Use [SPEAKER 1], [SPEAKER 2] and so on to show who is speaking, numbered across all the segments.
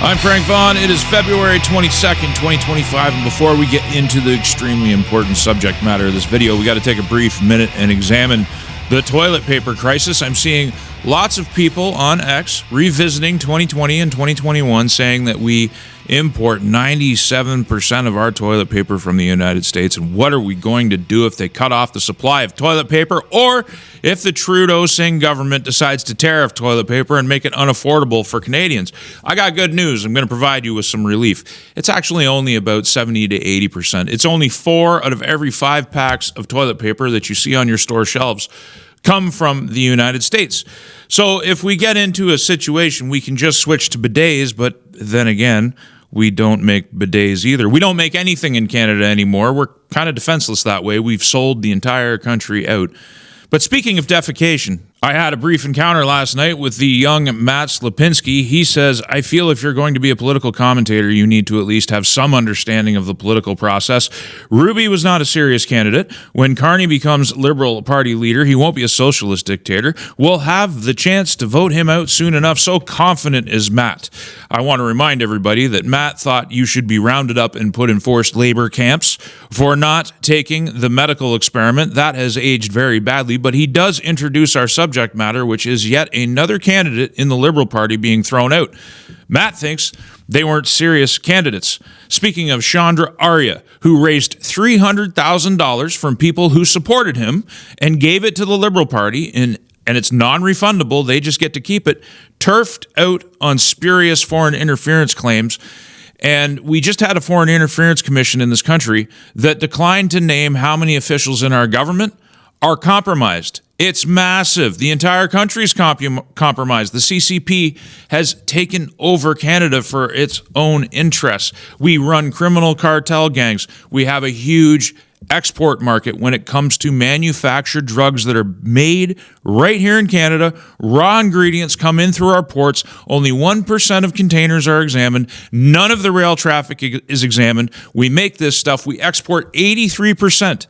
[SPEAKER 1] I'm Frank Vaughn. It is February 22nd, 2025, and before we get into the extremely important subject matter of this video, we got to take a brief minute and examine the toilet paper crisis. I'm seeing lots of people on X revisiting 2020 and 2021, saying that we import 97% of our toilet paper from the United States, and what are we going to do if they cut off the supply of toilet paper, or if the Trudeau-Singh government decides to tariff toilet paper and make it unaffordable for Canadians? I got good news. I'm going to provide you with some relief. It's actually only about 70 to 80%. It's only 4 out of every 5 packs of toilet paper that you see on your store shelves come from the United States. So if we get into a situation, we can just switch to bidets, but then again, we don't make bidets either. We don't make anything in Canada anymore. We're kind of defenseless that way. We've sold the entire country out. But speaking of defecation, I had a brief encounter last night with the young Matt Slapinski. He says, I feel if you're going to be a political commentator, you need to at least have some understanding of the political process. Ruby was not a serious candidate. When Carney becomes Liberal Party leader, he won't be a socialist dictator. We'll have the chance to vote him out soon enough. So confident is Matt. I want to remind everybody that Matt thought you should be rounded up and put in forced labor camps for not taking the medical experiment. That has aged very badly, but he does introduce our subject matter, which is yet another candidate in the Liberal Party being thrown out. Matt thinks they weren't serious candidates. Speaking of Chandra Arya, who raised $300,000 from people who supported him and gave it to the Liberal Party, and it's non-refundable, they just get to keep it, turfed out on spurious foreign interference claims. And we just had a Foreign Interference Commission in this country that declined to name how many officials in our government are compromised. It's massive. The entire country is compromised. The CCP has taken over Canada for its own interests. We run criminal cartel gangs. We have a huge export market when it comes to manufactured drugs that are made right here in Canada. Raw ingredients come in through our ports. Only 1% of containers are examined. None of the rail traffic is examined. We make this stuff. We export 83%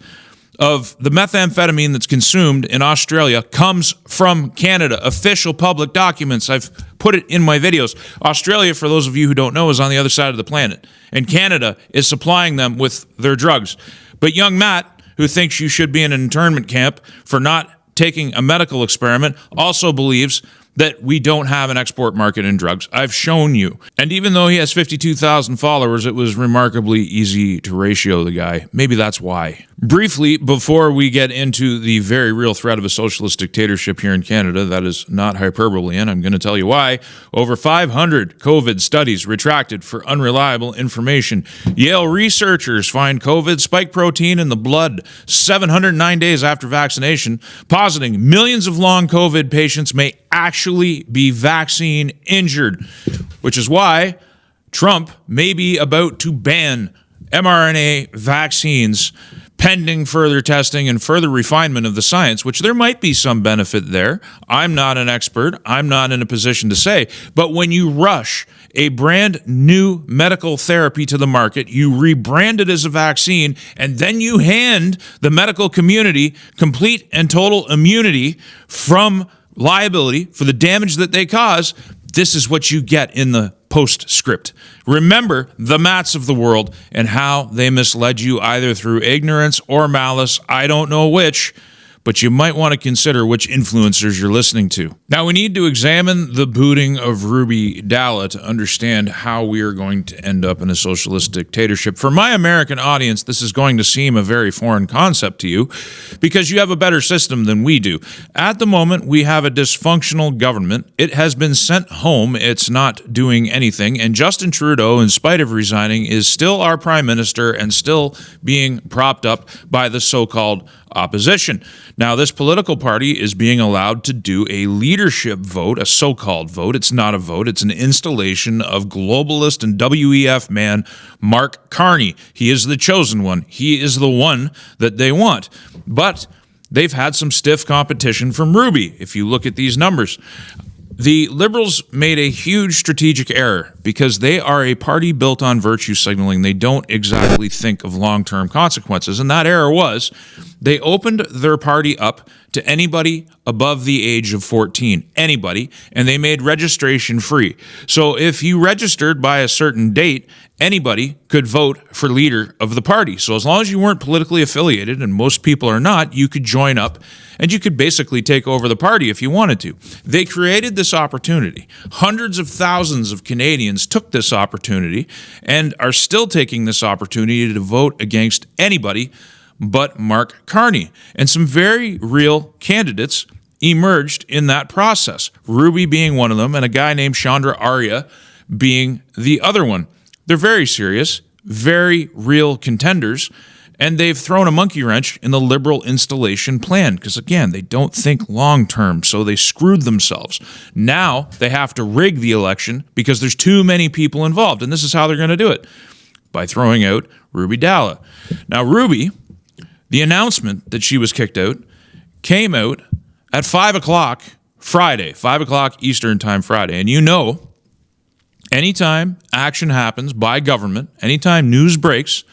[SPEAKER 1] of the methamphetamine that's consumed in Australia comes from Canada. Official public documents. I've put it in my videos. Australia, for those of you who don't know, is on the other side of the planet, and Canada is supplying them with their drugs. But young Matt, who thinks you should be in an internment camp for not taking a medical experiment, also believes that we don't have an export market in drugs. I've shown you. And even though he has 52,000 followers, it was remarkably easy to ratio the guy. Maybe that's why. Briefly, before we get into the very real threat of a socialist dictatorship here in Canada, that is not hyperbole, and I'm going to tell you why. Over 500 COVID studies retracted for unreliable information. Yale researchers find COVID spike protein in the blood 709 days after vaccination, positing millions of long COVID patients may actually be vaccine injured, which is why Trump may be about to ban mRNA vaccines pending further testing and further refinement of the science, which there might be some benefit there. I'm not an expert. I'm not in a position to say. But when you rush a brand new medical therapy to the market, you rebrand it as a vaccine, and then you hand the medical community complete and total immunity from liability for the damage that they cause, this is what you get in the postscript. Remember the Matts of the world and how they misled you either through ignorance or malice. I don't know which, but you might want to consider which influencers you're listening to. Now, we need to examine the booting of Ruby Dhalla to understand how we are going to end up in a socialist dictatorship. For my American audience, this is going to seem a very foreign concept to you because you have a better system than we do. At the moment, we have a dysfunctional government. It has been sent home. It's not doing anything. And Justin Trudeau, in spite of resigning, is still our prime minister and still being propped up by the so-called opposition. Now, this political party is being allowed to do a leadership vote, a so-called vote. It's not a vote. It's an installation of globalist and WEF man Mark Carney. He is the chosen one. He is the one that they want. But they've had some stiff competition from Ruby, if you look at these numbers. The Liberals made a huge strategic error because they are a party built on virtue signaling. They don't exactly think of long-term consequences. And that error was they opened their party up to anybody above the age of 14, anybody, and they made registration free. So if you registered by a certain date, anybody could vote for leader of the party. So as long as you weren't politically affiliated, and most people are not, you could join up and you could basically take over the party if you wanted to. They created this opportunity. Hundreds of thousands of Canadians took this opportunity and are still taking this opportunity to vote against anybody but Mark Carney. And some very real candidates emerged in that process, Ruby being one of them, and a guy named Chandra Arya being the other one. They're very serious, very real contenders, and they've thrown a monkey wrench in the Liberal installation plan because, again, they don't think long-term, so they screwed themselves. Now they have to rig the election because there's too many people involved, and this is how they're going to do it, by throwing out Ruby Dhalla. Now, Ruby, the announcement that she was kicked out came out at 5 o'clock Friday, 5 o'clock Eastern Time Friday, and you know, anytime action happens by government, anytime news breaks,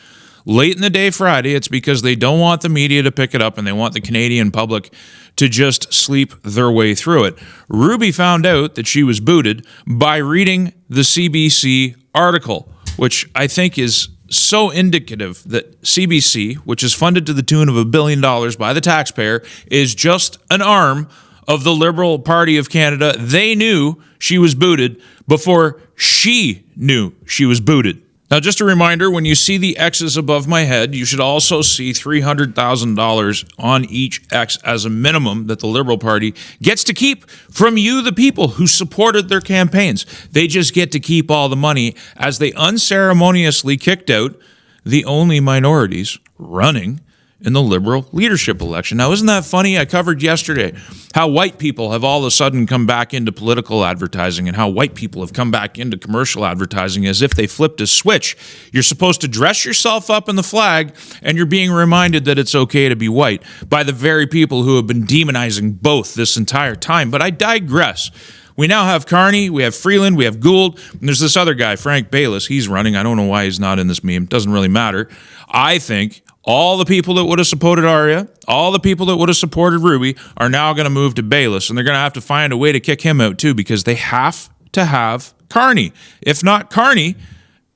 [SPEAKER 1] late in the day Friday, it's because they don't want the media to pick it up and they want the Canadian public to just sleep their way through it. Ruby found out that she was booted by reading the CBC article, which I think is so indicative that CBC, which is funded to the tune of $1 billion by the taxpayer, is just an arm of the Liberal Party of Canada. They knew she was booted before she knew she was booted. Now, just a reminder, when you see the X's above my head, you should also see $300,000 on each X as a minimum that the Liberal Party gets to keep from you, the people who supported their campaigns. They just get to keep all the money as they unceremoniously kicked out the only minorities running in the Liberal leadership election. Now, isn't that funny? I covered yesterday how white people have all of a sudden come back into political advertising and how white people have come back into commercial advertising as if they flipped a switch. You're supposed to dress yourself up in the flag, and you're being reminded that it's okay to be white by the very people who have been demonizing both this entire time. But I digress. We now have Carney, we have Freeland, we have Gould, and there's this other guy, Frank Bayless. He's running. I don't know why he's not in this meme. Doesn't really matter. I think all the people that would have supported Arya, all the people that would have supported Ruby are now going to move to Bayless, and they're going to have to find a way to kick him out too because they have to have Carney. If not Carney,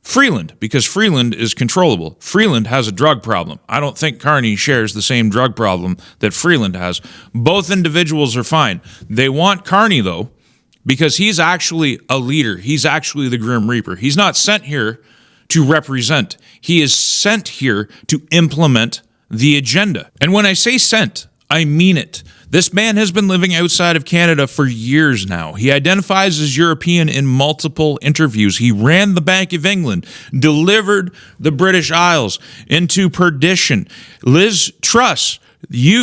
[SPEAKER 1] Freeland, because Freeland is controllable. Freeland has a drug problem. I don't think Carney shares the same drug problem that Freeland has. Both individuals are fine. They want Carney, though, because he's actually a leader. He's actually the Grim Reaper. He's not sent here to represent. He is sent here to implement the agenda. And when I say sent, I mean it. This man has been living outside of Canada for years now. He identifies as European in multiple interviews. He ran the Bank of England, delivered the British Isles into perdition. Liz Truss,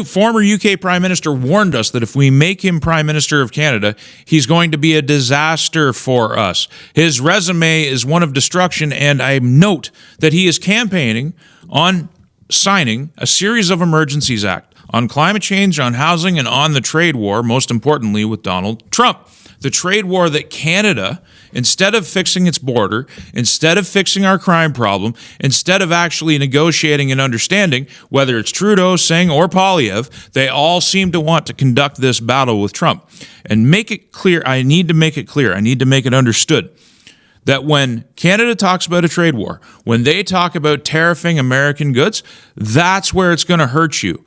[SPEAKER 1] former UK Prime Minister, warned us that if we make him Prime Minister of Canada, he's going to be a disaster for us. His resume is one of destruction, and I note that he is campaigning on signing a series of Emergencies Act on climate change, on housing, and on the trade war, most importantly with Donald Trump. The trade war that Canada, instead of fixing its border, instead of fixing our crime problem, instead of actually negotiating and understanding, whether it's Trudeau, Singh, or Poilievre, they all seem to want to conduct this battle with Trump. And make it clear, I need to make it clear, I need to make it understood, that when Canada talks about a trade war, when they talk about tariffing American goods, that's where it's going to hurt you.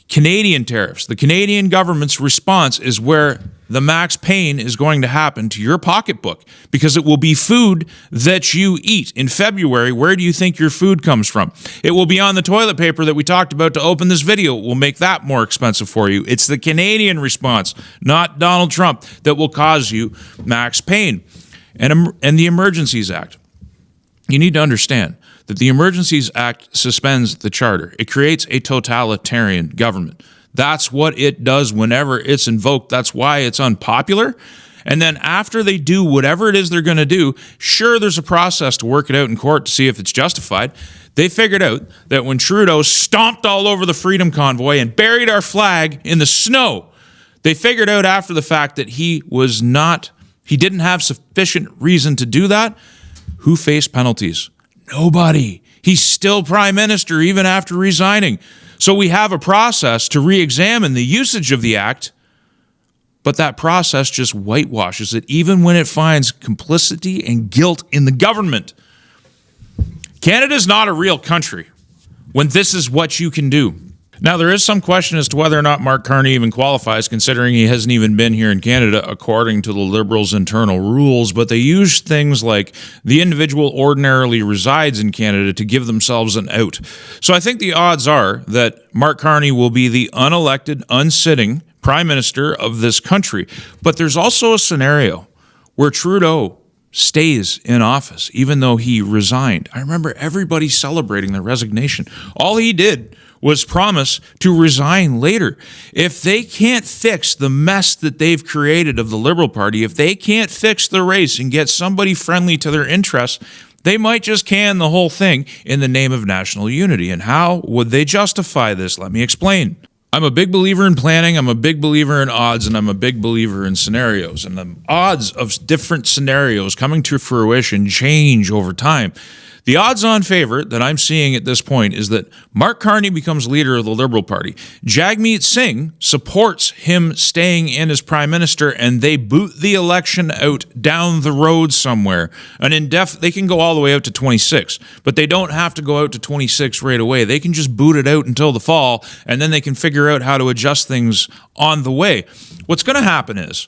[SPEAKER 1] Canadian tariffs, the Canadian government's response is where the max pain is going to happen to your pocketbook because it will be food that you eat. In February, where do you think your food comes from? It will be on the toilet paper that we talked about to open this video. It will make that more expensive for you. It's the Canadian response, not Donald Trump, that will cause you max pain. And the Emergencies Act. You need to understand that the Emergencies Act suspends the charter. It creates a totalitarian government. That's what it does whenever it's invoked. That's why it's unpopular. And then after they do whatever it is they're going to do, sure, there's a process to work it out in court to see if it's justified. They figured out that when Trudeau stomped all over the Freedom Convoy and buried our flag in the snow, they figured out after the fact that he didn't have sufficient reason to do that. Who faced penalties? Nobody. He's still prime minister even after resigning. So we have a process to re-examine the usage of the act, but that process just whitewashes it, even when it finds complicity and guilt in the government. Canada's not a real country when this is what you can do. Now, there is some question as to whether or not Mark Carney even qualifies, considering he hasn't even been here in Canada according to the Liberals' internal rules, but they use things like the individual ordinarily resides in Canada to give themselves an out. So I think the odds are that Mark Carney will be the unelected, unsitting Prime Minister of this country. But there's also a scenario where Trudeau stays in office, even though he resigned. I remember everybody celebrating the resignation. All he did was promise to resign later. If they can't fix the mess that they've created of the Liberal Party, if they can't fix the race and get somebody friendly to their interests, they might just can the whole thing in the name of national unity. And how would they justify this? Let me explain. I'm a big believer in planning, I'm a big believer in odds, and I'm a big believer in scenarios. And the odds of different scenarios coming to fruition change over time. The odds-on favorite that I'm seeing at this point is that Mark Carney becomes leader of the Liberal Party. Jagmeet Singh supports him staying in as Prime Minister, and they boot the election out down the road somewhere. They can go all the way out to 26, but they don't have to go out to 26 right away. They can just boot it out until the fall, and then they can figure out how to adjust things on the way. What's going to happen is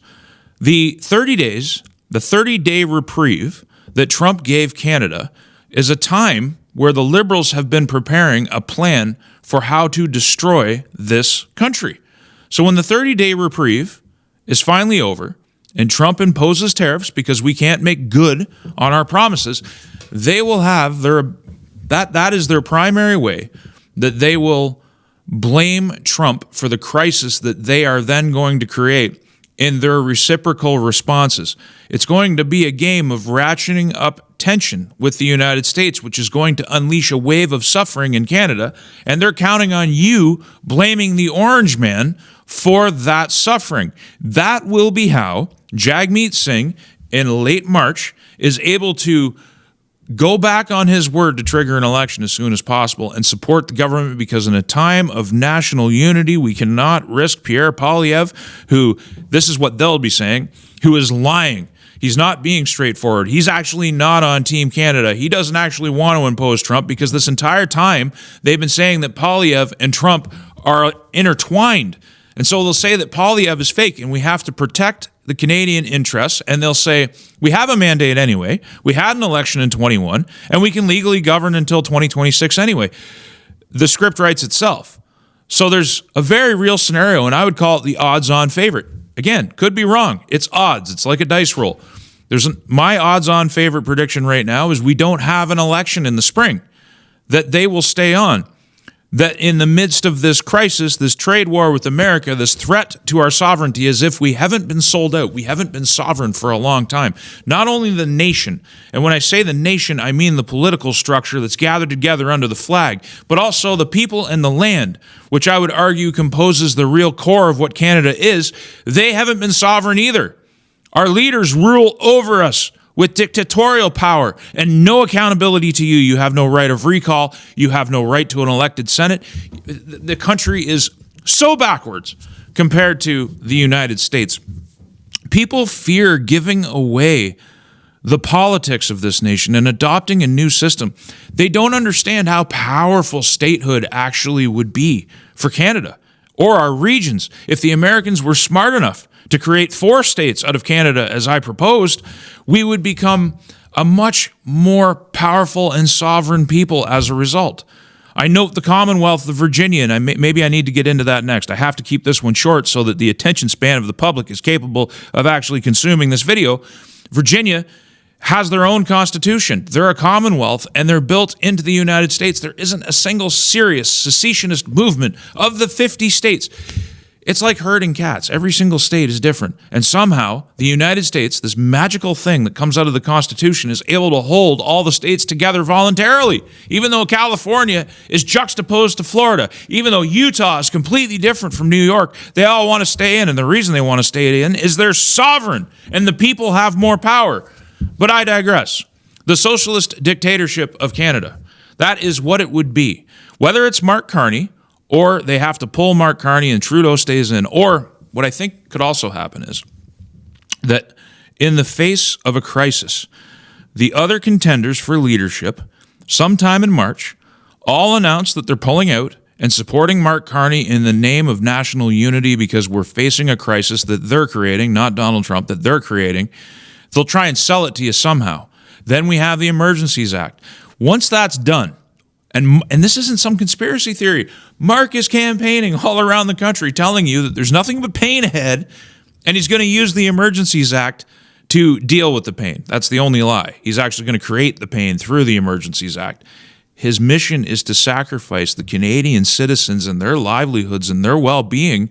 [SPEAKER 1] the 30 days, the 30-day reprieve that Trump gave Canada is a time where the Liberals have been preparing a plan for how to destroy this country. So when the 30-day reprieve is finally over and Trump imposes tariffs because we can't make good on our promises, they will have that is their primary way that they will blame Trump for the crisis that they are then going to create in their reciprocal responses. It's going to be a game of ratcheting up tension with the United States, which is going to unleash a wave of suffering in Canada, and they're counting on you blaming the Orange Man for that suffering. That will be how Jagmeet Singh in late March is able to go back on his word to trigger an election as soon as possible and support the government, because in a time of national unity, we cannot risk Pierre Poilievre, who, this is what they'll be saying, who is lying. He's not being straightforward. He's actually not on Team Canada. He doesn't actually want to impose Trump, because this entire time they've been saying that Poilievre and Trump are intertwined. And so they'll say that Poilievre is fake and we have to protect the Canadian interests, and they'll say, we have a mandate anyway, we had an election in 21, and we can legally govern until 2026 anyway. The script writes itself. So there's a very real scenario, and I would call it the odds-on favorite. Again, could be wrong. It's odds. It's like a dice roll. My odds-on favorite prediction right now is we don't have an election in the spring, that they will stay on. That in the midst of this crisis, this trade war with America, this threat to our sovereignty, as if we haven't been sold out, we haven't been sovereign for a long time. Not only the nation, and when I say the nation, I mean the political structure that's gathered together under the flag, but also the people and the land, which I would argue composes the real core of what Canada is. They haven't been sovereign either. Our leaders rule over us with dictatorial power and no accountability to you. You have no right of recall. You have no right to an elected Senate. The country is so backwards compared to the United States. People fear giving away the politics of this nation and adopting a new system. They don't understand how powerful statehood actually would be for Canada or our regions. If the Americans were smart enough to create 4 states out of Canada, as I proposed, we would become a much more powerful and sovereign people as a result. I note the Commonwealth of Virginia, and maybe I need to get into that next. I have to keep this one short so that the attention span of the public is capable of actually consuming this video. Virginia has their own constitution. They're a commonwealth, and they're built into the United States. There isn't a single serious secessionist movement of the 50 states. It's like herding cats. Every single state is different. And somehow, the United States, this magical thing that comes out of the Constitution, is able to hold all the states together voluntarily. Even though California is juxtaposed to Florida, even though Utah is completely different from New York, they all want to stay in. And the reason they want to stay in is they're sovereign, and the people have more power. But I digress. The socialist dictatorship of Canada, that is what it would be. Whether it's Mark Carney or they have to pull Mark Carney and Trudeau stays in. Or what I think could also happen is that in the face of a crisis, the other contenders for leadership, sometime in March, all announce that they're pulling out and supporting Mark Carney in the name of national unity because we're facing a crisis that they're creating, not Donald Trump, that they're creating. They'll try and sell it to you somehow. Then we have the Emergencies Act. Once that's done, and this isn't some conspiracy theory, Mark is campaigning all around the country telling you that there's nothing but pain ahead, and he's going to use the Emergencies Act to deal with the pain. That's the only lie. He's actually going to create the pain through the Emergencies Act. His mission is to sacrifice the Canadian citizens and their livelihoods and their well-being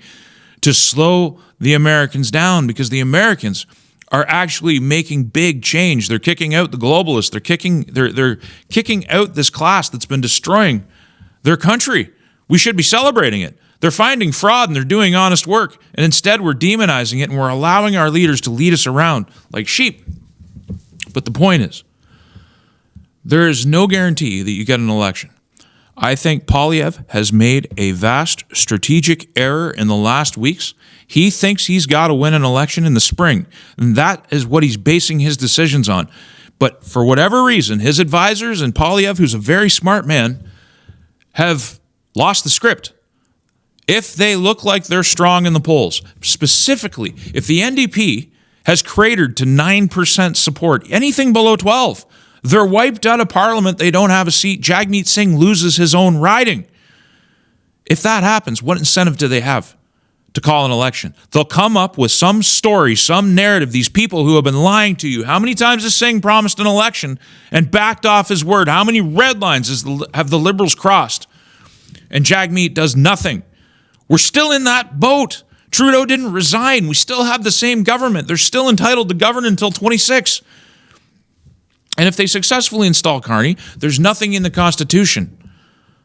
[SPEAKER 1] to slow the Americans down, because the Americans are actually making big change. They're kicking out the globalists. They're kicking out this class that's been destroying their country. We should be celebrating it. They're finding fraud and they're doing honest work. And instead we're demonizing it and we're allowing our leaders to lead us around like sheep. But the point is, there is no guarantee that you get an election. I think Poilievre has made a vast strategic error in the last weeks. He thinks he's got to win an election in the spring, and that is what he's basing his decisions on. But for whatever reason, his advisors and Poilievre, who's a very smart man, have lost the script. If they look like they're strong in the polls, specifically, if the NDP has cratered to 9% support, anything below 12%, they're wiped out of Parliament. They don't have a seat. Jagmeet Singh loses his own riding. If that happens, what incentive do they have to call an election? They'll come up with some story, some narrative. These people who have been lying to you. How many times has Singh promised an election and backed off his word? How many red lines have the Liberals crossed? And Jagmeet does nothing. We're still in that boat. Trudeau didn't resign. We still have the same government. They're still entitled to govern until 26. And if they successfully install Carney, there's nothing in the Constitution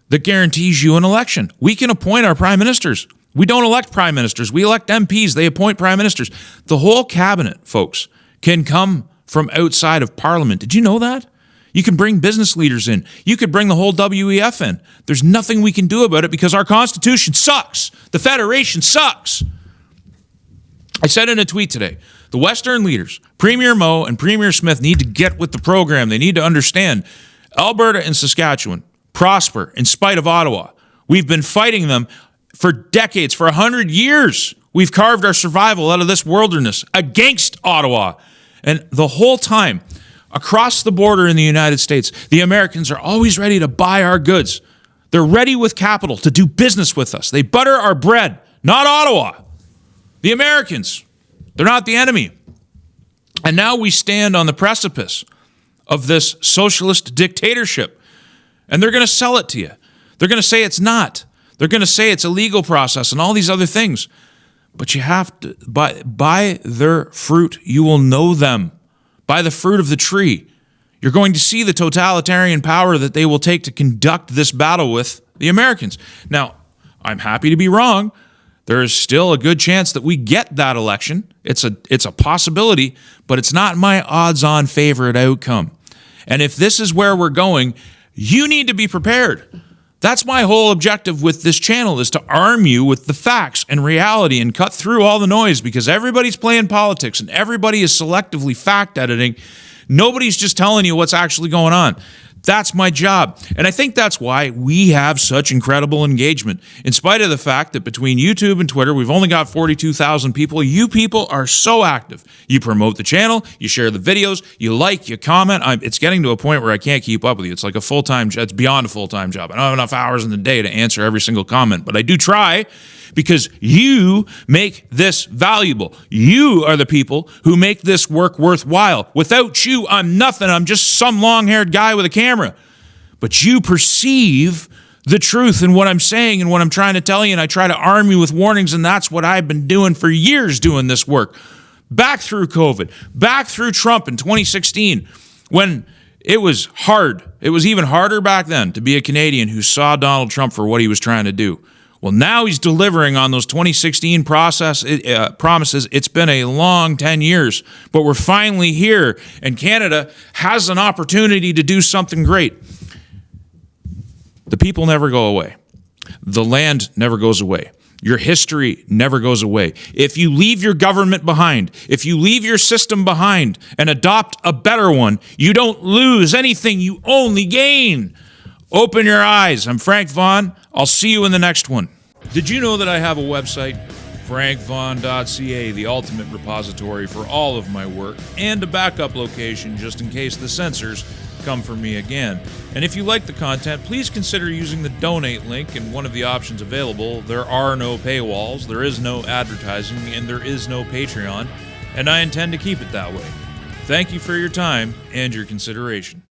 [SPEAKER 1] that guarantees you an election. We can appoint our prime ministers. We don't elect prime ministers. We elect MPs. They appoint prime ministers. The whole cabinet, folks, can come from outside of Parliament. Did you know that? You can bring business leaders in. You could bring the whole WEF in. There's nothing we can do about it because our Constitution sucks. The Federation sucks. I said in a tweet today, the Western leaders, Premier Moe and Premier Smith, need to get with the program. They need to understand Alberta and Saskatchewan prosper in spite of Ottawa. We've been fighting them for decades, for 100 years. We've carved our survival out of this wilderness against Ottawa. And the whole time, across the border in the United States, the Americans are always ready to buy our goods. They're ready with capital to do business with us. They butter our bread, not Ottawa. The Americans, they're not the enemy. And now we stand on the precipice of this socialist dictatorship. And they're going to sell it to you. They're going to say it's not. They're going to say it's a legal process and all these other things. But you have to, by their fruit, you will know them. By the fruit of the tree. You're going to see the totalitarian power that they will take to conduct this battle with the Americans. Now, I'm happy to be wrong. There is still a good chance that we get that election. It's a possibility, but it's not my odds-on favorite outcome. And if this is where we're going, you need to be prepared. That's my whole objective with this channel, is to arm you with the facts and reality and cut through all the noise, because everybody's playing politics and everybody is selectively fact editing. Nobody's just telling you what's actually going on. That's my job. And I think that's why we have such incredible engagement. In spite of the fact that between YouTube and Twitter, we've only got 42,000 people. You people are so active. You promote the channel, you share the videos, you like, you comment. It's getting to a point where I can't keep up with you. It's like a full-time job. It's beyond a full-time job. I don't have enough hours in the day to answer every single comment, but I do try, because you make this valuable. You are the people who make this work worthwhile. Without you, I'm nothing. I'm just some long-haired guy with a camera. But you perceive the truth in what I'm saying and what I'm trying to tell you, and I try to arm you with warnings, and that's what I've been doing for years, doing this work. Back through COVID, back through Trump in 2016, when it was hard. It was even harder back then to be a Canadian who saw Donald Trump for what he was trying to do. Well, now he's delivering on those 2016 promises. It's been a long 10 years, but we're finally here, and Canada has an opportunity to do something great. The people never go away. The land never goes away. Your history never goes away. If you leave your government behind, if you leave your system behind and adopt a better one, you don't lose anything, you only gain. Open your eyes. I'm Frank Vaughn. I'll see you in the next one. Did you know that I have a website? frankvaughn.ca, the ultimate repository for all of my work, and a backup location just in case the censors come for me again. And if you like the content, please consider using the donate link in one of the options available. There are no paywalls, there is no advertising, and there is no Patreon, and I intend to keep it that way. Thank you for your time and your consideration.